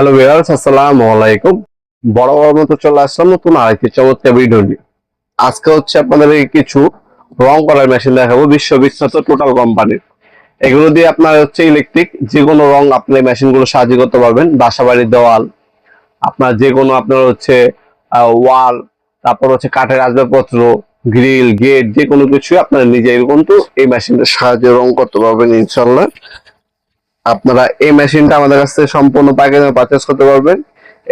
Hello viewers, আসসালামু আলাইকুম। বড় মতো চলে আসলাম নতুন আরেকটি চমৎকার ভিডিও নিয়ে। আজকে হচ্ছে আপনাদের কিছু রং করার মেশিন দেখাবো বিশ্ববিখ্যাত টোটাল কোম্পানির। এগুলো দিয়ে আপনার হচ্ছে ইলেকট্রিক যে কোনো রং আপনি মেশিনগুলো সাহায্য করতে পারবেন। বাসা বাড়ির দেওয়াল, আপনার যে কোনো আপনার হচ্ছে ওয়াল, তারপর হচ্ছে কাঠের আসবাবপত্র, গ্রিল, গেট, যে কোনো কিছু আপনারা নিজে কিন্তু এই মেশিনটার সাহায্যে রং করতে পারবেন ইনশাল্লাহ। আপনারা এই মেশিনটা আমাদের কাছ থেকে সম্পূর্ণ প্যাকেজে পারচেজ করতে পারবেন।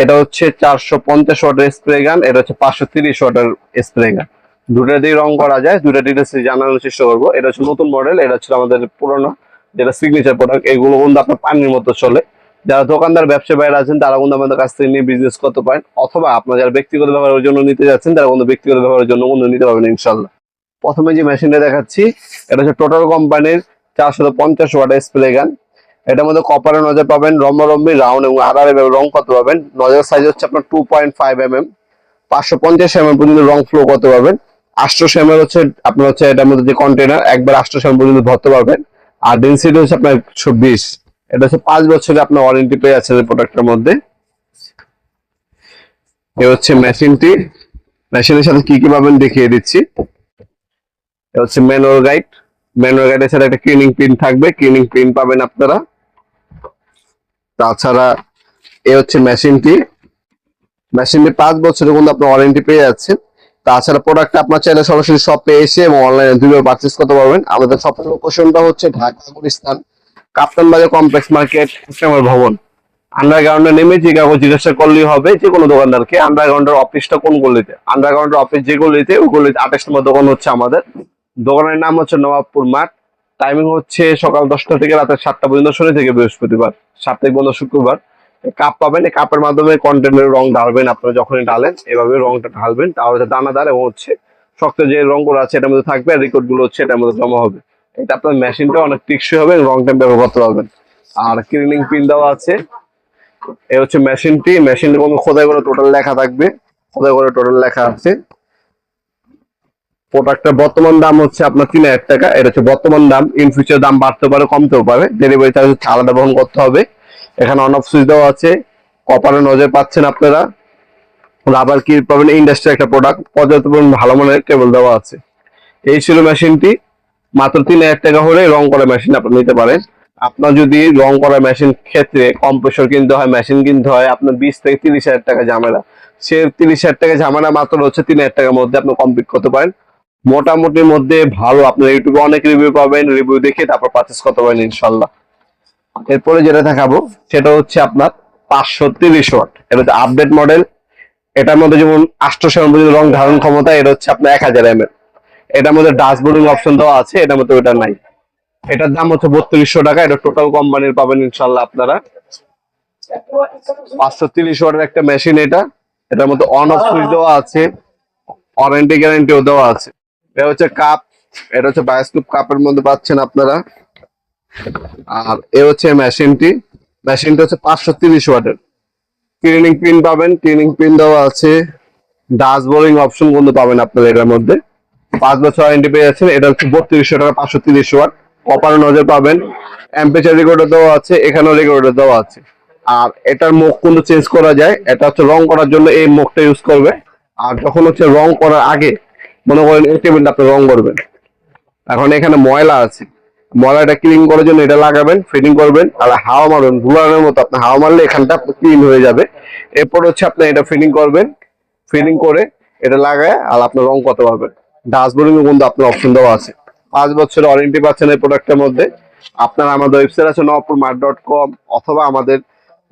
এটা হচ্ছে 450 ওয়াটের স্প্রে গান, এটা হচ্ছে 530 ওয়াটের স্প্রে গান। দুটা দিয়ে রং করা যায়। দুটা ডিটেলস জানানোর চেষ্টা করবো। এটা হচ্ছে নতুন মডেল, এটা হচ্ছে আমাদের পুরোনো যেটা সিগনেচার প্রোডাক্ট। এগুলো কিন্তু আপনার পানির মতো চলে। যারা দোকানদার ব্যবসা বাইরে আছেন তারা কিন্তু আমাদের কাছ থেকে নিয়ে বিজনেস করতে পারেন, অথবা আপনার যারা ব্যক্তিগত ব্যবহারের জন্য নিতে যাচ্ছেন তারা কিন্তু ব্যক্তিগত ব্যবহারের জন্য কিন্তু নিতে পারবেন ইনশাল্লাহ। প্রথমে যে মেশিনটা দেখাচ্ছি এটা হচ্ছে টোটাল কোম্পানির 450 ওয়াটের স্প্রে গান। এটার মধ্যে কপারের নজর পাবেন, রম্বরম্বি, রাউন্ড এবং আড়ার রং করতে পারবেন। নজর সাইজ হচ্ছে আপনার 2.5 mm, 550 mm পর্যন্ত রং ফ্লো করতে পারবেন। 800 mm হচ্ছে আপনার হচ্ছে এটার মধ্যে যে কন্টেনার, একবার 800 mm পর্যন্ত ধরতে পারবেন। আর ডেনসিটি হচ্ছে আপনার 120। এটা হচ্ছে 5 বছরের আপনার ওয়ারেন্টি পেয়ে যাচ্ছে এই প্রোডাক্টের মধ্যে। এ হচ্ছে মেশিনটি। মেশিনের সাথে কি কি পাবেন দেখিয়ে দিচ্ছি। এ হচ্ছে ম্যানুয়াল গাইড। ম্যানুয়াল গাইডের সাথে একটা ক্লিনিং পিন থাকবে, ক্লিনিং পিন পাবেন আপনারা। তাছাড়া এ হচ্ছে মেশিনটি। 5 বছরের কিন্তু আপনার ওয়ারেন্টি পেয়ে যাচ্ছেন। তাছাড়া প্রোডাক্ট আপনার চাইলে সরাসরি শপে এসে এবং অনলাইনে দুইভাবে পারচেজ করতে পারবেন। আমাদের শপের লোকেশনটা হচ্ছে ঢাকা গুলিস্তান কাপ্তান বাজার কমপ্লেক্স মার্কেট, আমার ভবন। আন্ডারগ্রাউন্ডে নেমে যে কাউকে জিজ্ঞাসা করলেই হবে, যে কোনো দোকানদারকে, আন্ডারগ্রাউন্ডের অফিসটা কোন গলিতে। আন্ডারগ্রাউন্ডের অফিস যে গলিতে, ওই গলিতে 28 নম্বর দোকান হচ্ছে আমাদের। দোকানের নাম হচ্ছে নবাবপুর মাঠ। টাইমিং হচ্ছে সকাল 10টা থেকে রাতে 7টা পর্যন্ত, শনি থেকে বৃহস্পতিবার, সাপ্তাহিক বন্ধ শুক্রবার। কাপ পাবেন, এই কাপের মাধ্যমে কন্টেনারের রং ঢালবেন। আপনারা যখনই ঢালেন এভাবে রংটা ঢালবেন, তাহলে দানাদার এবং হচ্ছে শক্ত যে রংগুলো আছে এটার মধ্যে থাকবে, আর রেকর্ড গুলো হচ্ছে এটার মধ্যে জমা হবে। এটা আপনার মেশিনটা অনেক টেকসই হবে এবং রংটা ব্যবহার করতে পারবেন। আর ক্লিনিং পিন দেওয়া আছে। এই হচ্ছে মেশিনটি। মেশিনের কোনো খোদাই করে টোটাল লেখা থাকবে, খোদাই করে টোটাল লেখা আছে। প্রোডাক্টের বর্তমান দাম হচ্ছে আপনার 3000 টাকা। এটা হচ্ছে বর্তমান দাম। ইন ফিউচার দাম বাড়তে পারে, কমতেও পারে। ডেলিভারি চার্জ হচ্ছে আলাদা বহন করতে হবে। এখানে অন অফ সুইচ দেওয়া আছে। কপারের নজর পাচ্ছেন আপনারা। রাবার কি পাবেন, ইন্ডাস্ট্রি একটা প্রোডাক্ট। পর্যাপ্ত পরিমাণ ভালো মানের কেবল দেওয়া আছে। এই ছিল মেশিনটি। মাত্র 3000 টাকা হলে রং করা মেশিন আপনি নিতে পারেন। আপনার যদি রং করা মেশিন ক্ষেত্রে কম্প্রেসর কিনতে হয়, মেশিন কিনতে হয়, আপনার 20 থেকে 30 হাজার টাকা ঝামেলা। সে 30 হাজার টাকা ঝামেলা মাত্র হচ্ছে 3000 টাকার মধ্যে আপনি কমপ্লিট করতে পারেন। মোটামুটির মধ্যে ভালো। আপনার ইউটিউবে অনেক রিভিউ পাবেন, রিভিউ দেখে তারপর পারচেস করতে পারেন ইনশাল্লাহ। এরপরে যেটা দেখাবো সেটা হচ্ছে আপনার 530 ওয়াট। এটা হচ্ছে আপডেট মডেল। এটার মধ্যে যেমন 800 পর্যন্ত রং ধারণ ক্ষমতা। এটা হচ্ছে আপনার 1000 ml। এটার মধ্যে ডাস্টবোর্ডিং অপশন দেওয়া আছে, এটার মধ্যে ওটা নাই। এটার দাম হচ্ছে 3200 টাকা। এটা টোটাল কোম্পানির পাবেন ইনশাল্লাহ আপনারা। 530 ওয়াটের একটা মেশিন এটা। এটার মধ্যে অন অফ সুইচ দেওয়া আছে, ওয়ারেন্টি গ্যারান্টিও দেওয়া আছে। এটা হচ্ছে কাপ। এটা হচ্ছে বায়োস্কোপ কাপের মধ্যে পাচ্ছেন আপনারা। আর এ হচ্ছে মেশিনটি। মেশিনটা হচ্ছে 530 ওয়াটের। ক্লিনিং পিন পাবেন, ক্লিনিং পিন দেওয়া আছে। ডাস্ট বোরিং অপশন কিন্তু পাবেন আপনারা এটার মধ্যে। 5 বছর ওয়ারেন্টি পেয়ে যাচ্ছেন। এটা হচ্ছে 3200 টাকা, 530 ওয়াট। কপার নজর পাবেন। টেম্পারেচার রেকর্ডার দেওয়া আছে, এখানেও রেকর্ডার দেওয়া আছে। আর এটার মুখ কিন্তু চেঞ্জ করা যায়। এটা হচ্ছে রং করার জন্য এই মুখটা ইউজ করবে। আর যখন হচ্ছে রং করার আগে মনে করেন এই টেবিলটা আপনি রং করবেন, এখন এখানে ময়লা আছে, ময়লাটা ক্লিন করার জন্য এটা লাগাবেন, ফিটিং করবেন, আর হাওয়া মারবেন ঘুরানোর মতো। আপনি হাওয়া মারলে এখানটা ক্লিন হয়ে যাবে। এরপর হচ্ছে আপনি এটা ফিটিং করবেন, ফিটিং করে এটা লাগায় আর আপনি রং করতে পারবেন। ডাস্টবোর্ডিং এর কিন্তু আপনার অপশন দেওয়া আছে। 5 বছরের ওয়ারেন্টি পাচ্ছেন এই প্রোডাক্টের মধ্যে। আপনারা আমাদের ওয়েবসাইট আছে nawapurmart.com, অথবা আমাদের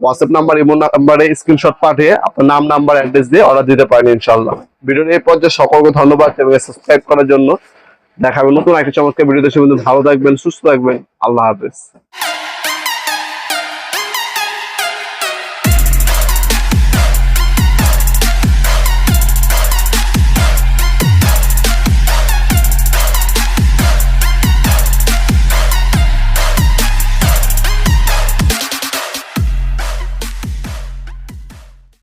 হোয়াটসঅ্যাপ নাম্বার, ইমো নাম্বারে স্ক্রিনশট পাঠিয়ে আপনার নাম, নাম্বার, অ্যাড্রেস দিয়ে অর্ডার দিতে পারেন ইনশাল্লাহ। ভিডিওর এই পর্যায়ে সকলকে ধন্যবাদ এবং সাবস্ক্রাইব করার জন্য। দেখাবেন নতুন একটা চমৎকার ভিডিওতে। সে ভালো থাকবেন, সুস্থ থাকবেন। আল্লাহ হাফেজ।